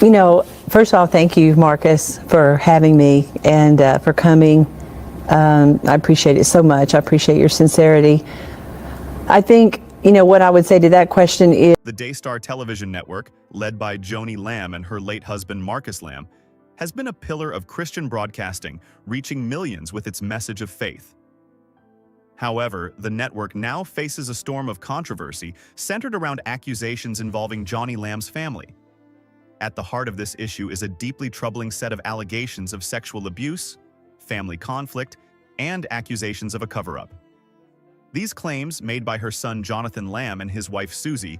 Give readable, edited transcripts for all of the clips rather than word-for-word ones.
First of all, thank you, Marcus, for having me and for coming. I appreciate it so much. I appreciate your sincerity. I think, what I would say to that question is The Daystar Television Network, led by Joni Lamb and her late husband Marcus Lamb, has been a pillar of Christian broadcasting, reaching millions with its message of faith. However, the network now faces a storm of controversy centered around accusations involving Joni Lamb's family. At the heart of this issue is a deeply troubling set of allegations of sexual abuse, family conflict, and accusations of a cover-up. These claims, made by her son Jonathan Lamb and his wife Suzy,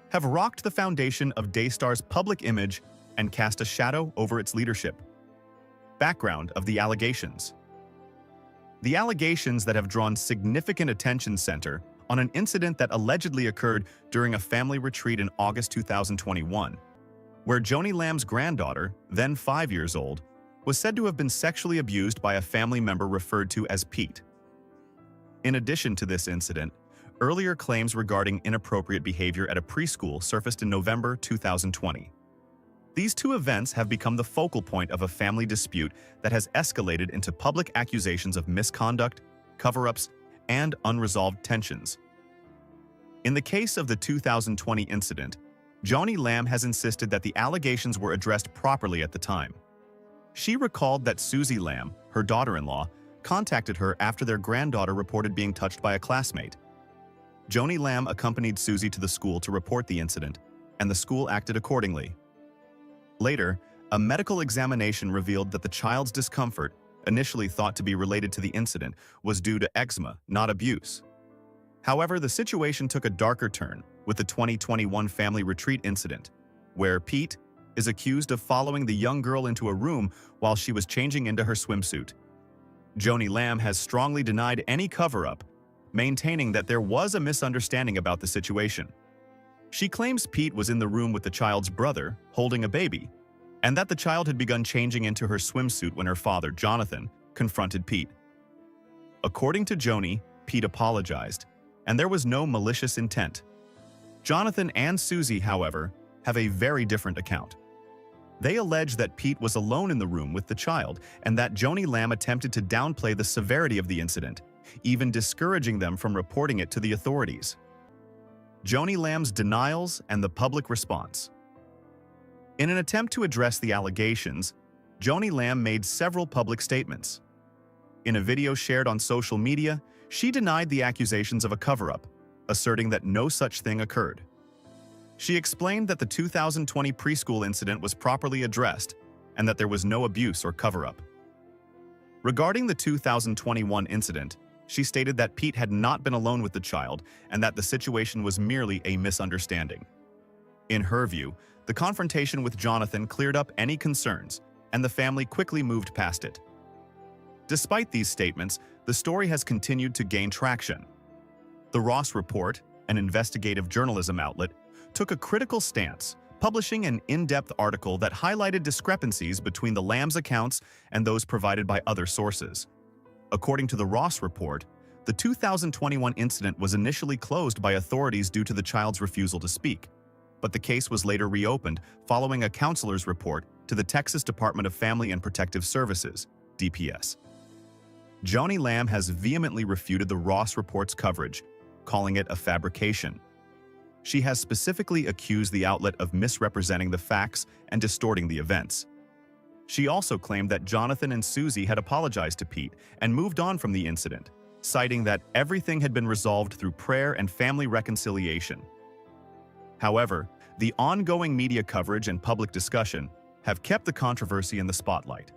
have rocked the foundation of Daystar's public image and cast a shadow over its leadership. Background of the allegations. The allegations that have drawn significant attention center on an incident that allegedly occurred during a family retreat in August 2021, where Joni Lamb's granddaughter, then 5 years old, was said to have been sexually abused by a family member referred to as Pete. In addition to this incident, earlier claims regarding inappropriate behavior at a preschool surfaced in November 2020. These two events have become the focal point of a family dispute that has escalated into public accusations of misconduct, cover-ups, and unresolved tensions. In the case of the 2020 incident, Joni Lamb has insisted that the allegations were addressed properly at the time. She recalled that Suzy Lamb, her daughter-in-law, contacted her after their granddaughter reported being touched by a classmate. Joni Lamb accompanied Suzy to the school to report the incident, and the school acted accordingly. Later, a medical examination revealed that the child's discomfort, initially thought to be related to the incident, was due to eczema, not abuse. However, the situation took a darker turn with the 2021 family retreat incident, where Pete is accused of following the young girl into a room while she was changing into her swimsuit. Joni Lamb has strongly denied any cover-up, maintaining that there was a misunderstanding about the situation. She claims Pete was in the room with the child's brother, holding a baby, and that the child had begun changing into her swimsuit when her father, Jonathan, confronted Pete. According to Joni, Pete apologized, and there was no malicious intent. Jonathan and Suzy, however, have a very different account. They allege that Pete was alone in the room with the child and that Joni Lamb attempted to downplay the severity of the incident, even discouraging them from reporting it to the authorities. Joni Lamb's denials and the public response. In an attempt to address the allegations, Joni Lamb made several public statements. In a video shared on social media, she denied the accusations of a cover-up, asserting that no such thing occurred. She explained that the 2020 preschool incident was properly addressed and that there was no abuse or cover-up. Regarding the 2021 incident, she stated that Pete had not been alone with the child and that the situation was merely a misunderstanding. In her view, the confrontation with Jonathan cleared up any concerns, and the family quickly moved past it. Despite these statements, the story has continued to gain traction. The Ross Report, an investigative journalism outlet, took a critical stance, publishing an in-depth article that highlighted discrepancies between the Lamb's accounts and those provided by other sources. According to the Ross Report, the 2021 incident was initially closed by authorities due to the child's refusal to speak, but the case was later reopened following a counselor's report to the Texas Department of Family and Protective Services, DPS. Joni Lamb has vehemently refuted the Ross Report's coverage, calling it a fabrication. She has specifically accused the outlet of misrepresenting the facts and distorting the events. She also claimed that Jonathan and Suzy had apologized to Pete and moved on from the incident, citing that everything had been resolved through prayer and family reconciliation. However, the ongoing media coverage and public discussion have kept the controversy in the spotlight.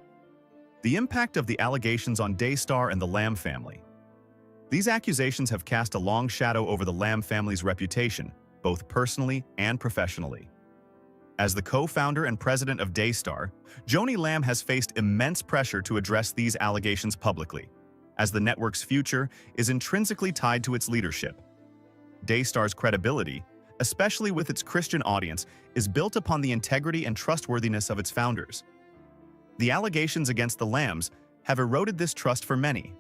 The impact of the allegations on Daystar and the Lamb family. These accusations have cast a long shadow over the Lamb family's reputation, both personally and professionally. As the co-founder and president of Daystar, Joni Lamb has faced immense pressure to address these allegations publicly, as the network's future is intrinsically tied to its leadership. Daystar's credibility, especially with its Christian audience, is built upon the integrity and trustworthiness of its founders. The allegations against the Lambs have eroded this trust for many.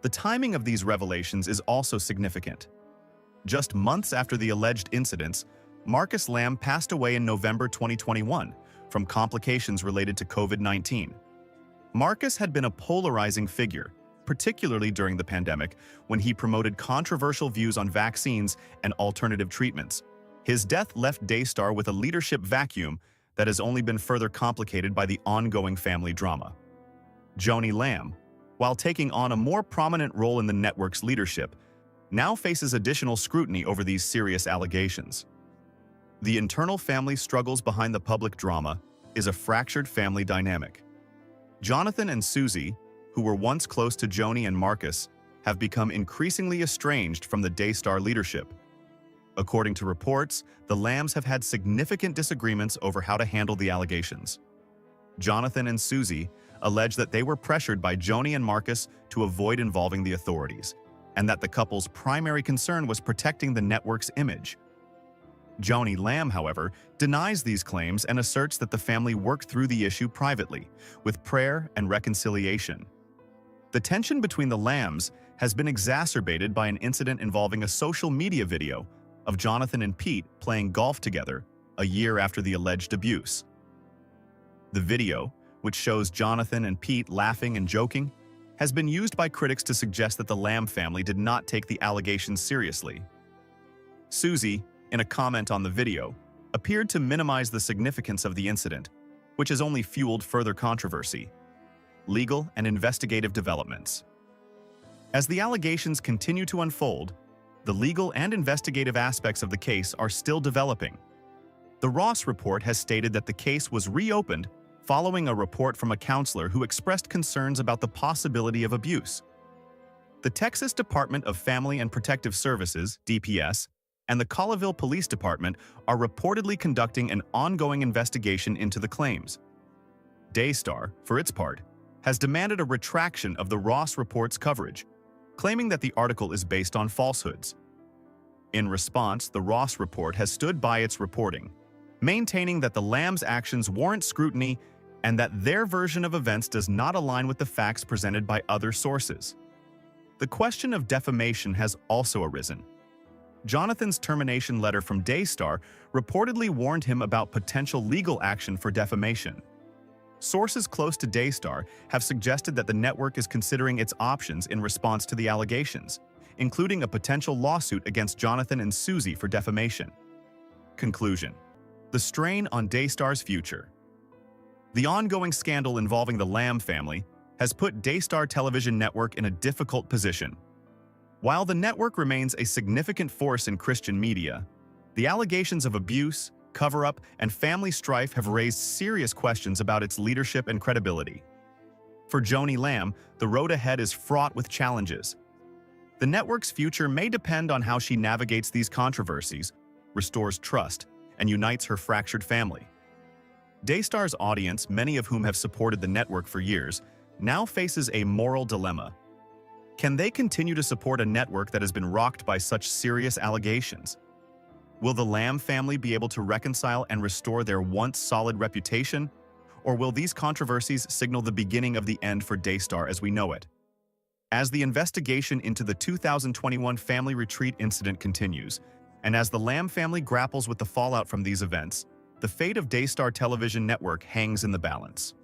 The timing of these revelations is also significant. Just months after the alleged incidents, Marcus Lamb passed away in November 2021 from complications related to COVID-19. Marcus had been a polarizing figure, particularly during the pandemic, when he promoted controversial views on vaccines and alternative treatments. His death left Daystar with a leadership vacuum that has only been further complicated by the ongoing family drama. Joni Lamb, while taking on a more prominent role in the network's leadership, now faces additional scrutiny over these serious allegations. The internal family struggles behind the public drama is a fractured family dynamic. Jonathan and Suzy, who were once close to Joni and Marcus, have become increasingly estranged from the Daystar leadership. According to reports, the Lambs have had significant disagreements over how to handle the allegations. Jonathan and Suzy allege that they were pressured by Joni and Marcus to avoid involving the authorities, and that the couple's primary concern was protecting the network's image. Joni Lamb, however, denies these claims and asserts that the family worked through the issue privately, with prayer and reconciliation. The tension between the Lambs has been exacerbated by an incident involving a social media video of Jonathan and Pete playing golf together a year after the alleged abuse. The video, which shows Jonathan and Pete laughing and joking, has been used by critics to suggest that the Lamb family did not take the allegations seriously. Suzy, in a comment on the video, appeared to minimize the significance of the incident, which has only fueled further controversy. Legal and investigative developments. As the allegations continue to unfold, the legal and investigative aspects of the case are still developing. The Ross report has stated that the case was reopened following a report from a counselor who expressed concerns about the possibility of abuse. The Texas Department of Family and Protective Services, DPS, and the Colleyville Police Department are reportedly conducting an ongoing investigation into the claims. Daystar, for its part, has demanded a retraction of the Ross report's coverage, claiming that the article is based on falsehoods. In response, the Ross report has stood by its reporting, maintaining that the Lambs' actions warrant scrutiny and that their version of events does not align with the facts presented by other sources. The question of defamation has also arisen. Jonathan's termination letter from Daystar reportedly warned him about potential legal action for defamation. Sources close to Daystar have suggested that the network is considering its options in response to the allegations, including a potential lawsuit against Jonathan and Suzy for defamation. Conclusion: the strain on Daystar's future. The ongoing scandal involving the Lamb family has put Daystar Television Network in a difficult position. While the network remains a significant force in Christian media, the allegations of abuse, cover-up, and family strife have raised serious questions about its leadership and credibility. For Joni Lamb, the road ahead is fraught with challenges. The network's future may depend on how she navigates these controversies, restores trust, and unites her fractured family. Daystar's audience, many of whom have supported the network for years, now faces a moral dilemma. Can they continue to support a network that has been rocked by such serious allegations? Will the Lamb family be able to reconcile and restore their once solid reputation? Or will these controversies signal the beginning of the end for Daystar as we know it? As the investigation into the 2021 family retreat incident continues, and as the Lamb family grapples with the fallout from these events, the fate of Daystar Television Network hangs in the balance.